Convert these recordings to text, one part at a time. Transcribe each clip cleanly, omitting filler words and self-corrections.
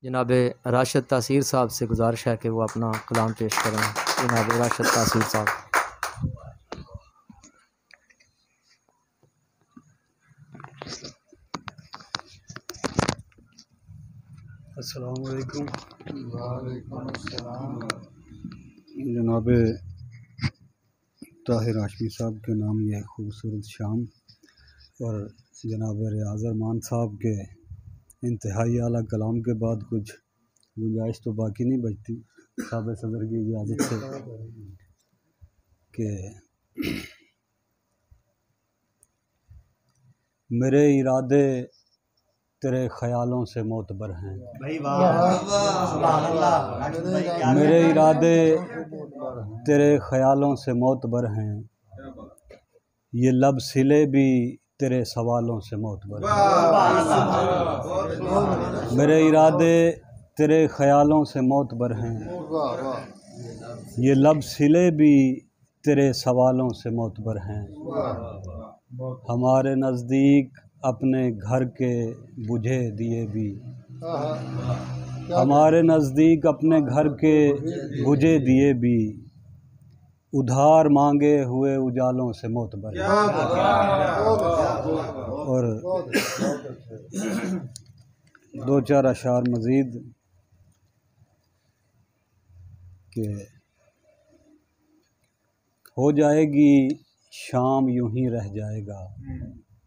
जनाब राशिद तासीर साहब से गुजारिश है कि वो अपना कलाम पेश करें। जनाब राशिद तासीर साहब। अस्सलाम वालेकुम। जनाब ताहिर हाशमी साहब के नाम यह खूबसूरत शाम और जनाब रियाज अरमान साहब के इंतहाई आला कलाम के बाद कुछ गुंजाइश तो बाकी नहीं बचती साहब सदर की इजाज़त से कि मेरे इरादे तेरे ख्यालों से मोतबर हैं। मेरे इरादे तेरे ख्यालों से मोतबर हैं, ये लब सिले भी तेरे सवालों से मोतबर हैं। मेरे इरादे तेरे ख्यालों से मोतबर हैं, ये लब सिले भी तेरे सवालों से मोतबर हैं। हमारे नज़दीक अपने घर के बुझे दिए भी, हमारे नज़दीक अपने घर के बुझे दिए भी उधार मांगे हुए उजालों से मोतबर हैं। और दो चार अशार मज़ीद के हो जाएगी शाम यूं ही रह जाएगा,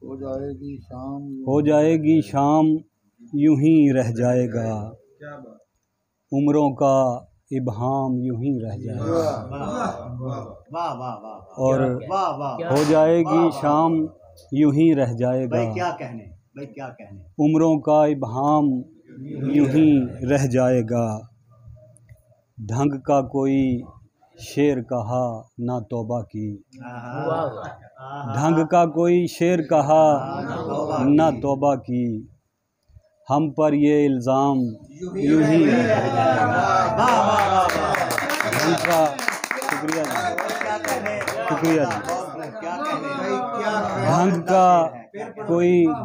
हो जाएगी शाम, हो जाएगी शाम यूं ही रह जाएगा, उम्रों का इब्हाम यूं ही रह जाएगा। और हो जाएगी शाम यूं ही रह जाएगा, क्या कहने उम्रों का इब्हाम यूं ही रह जाएगा। ढंग का कोई शेर कहा ना तौबा की, ढंग का कोई शेर कहा ना तौबा की, हम पर ये इल्ज़ाम यूं ही ढंग का शुक्रिया जी, शुक्रिया जी।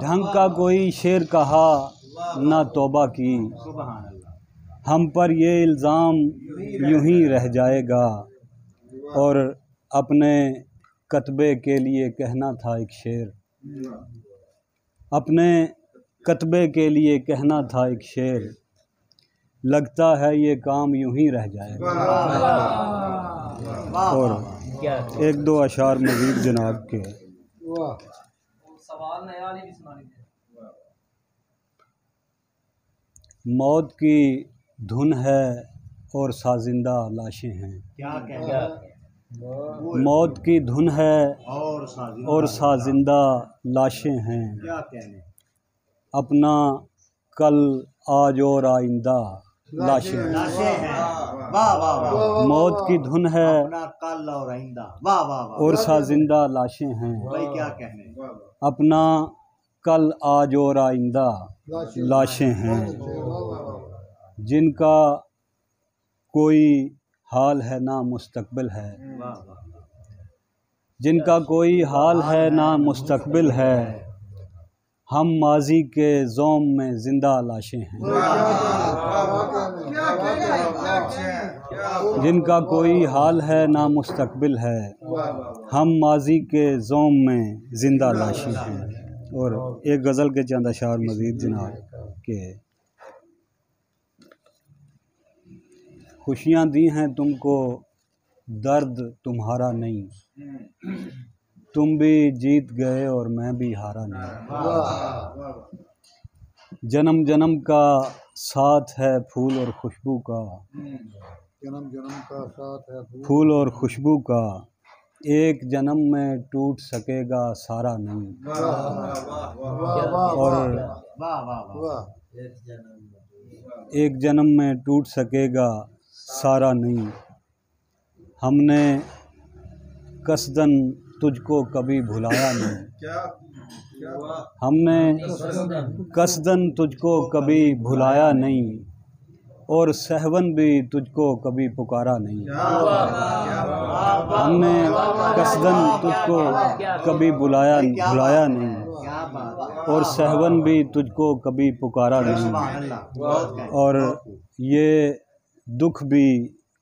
ढंग का कोई शेर कहा ना तौबा की, हम पर ये इल्ज़ाम यूं ही रह जाएगा। और अपने कतबे के लिए कहना था एक शेर, अपने कतबे के लिए कहना था एक शेर, लगता है ये काम यूं ही रह जाएगा। और एक दो अशार मज़ीद जनाब के। मौत की धुन है और साजिंदा लाशें हैं, मौत की धुन है और साजिंदा लाशें हैं, अपना कल आज और आइंदा लाशें हैं। मौत की धुन है कल और आइंदा और साजिंदा लाशें हैं, क्या कहने अपना कल आज और आइंदा लाशें हैं, जिनका कोई हाल है ना मुस्तकबिल है, जिनका कोई हाल है ना मुस्तकबिल है, हम माजी के ज़ोम में जिंदा लाशें हैं। जिनका कोई हाल है ना मुस्तकबिल है, हम माजी के ज़ोम में जिंदा लाशें हैं। और एक गज़ल के चंद अशार मज़ीद जनाब के। खुशियाँ दी हैं तुमको दर्द तुम्हारा नहीं, तुम भी जीत गए और मैं भी हारा नहीं। जन्म जन्म का साथ है फूल और खुशबू का, जन्म जन्म का साथ है फूल और खुशबू का, एक जन्म में टूट सकेगा सारा नहीं। और एक जन्म में टूट सकेगा सारा नहीं। हमने कसदन तुझको कभी भुलाया नहीं, हमने कसदन तुझको कभी भुलाया नहीं, और सहवन भी तुझको कभी पुकारा नहीं। हमने कसदन तुझको कभी भुलाया नहीं, और सहवन भी तुझको कभी पुकारा नहीं, सुभान अल्लाह, बहुत कहने। और ये दुख भी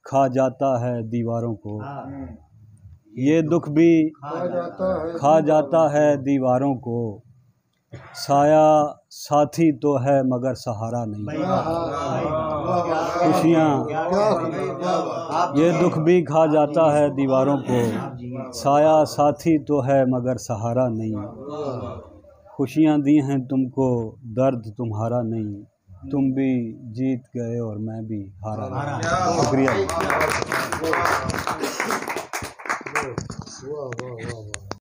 खा जाता है दीवारों को, हाँ, ये दुख भी खा जाता है दीवारों को, साया साथी तो है मगर सहारा नहीं। भाई वाह, भाई वाह, खुशियाँ आप ये दुख भी खा जाता है दीवारों को, साया साथी तो है मगर सहारा नहीं। खुशियाँ दी हैं तुमको दर्द तुम्हारा नहीं, तुम भी जीत गए और मैं भी हारा नहीं। शुक्रिया। वाह वाह वाह वाह।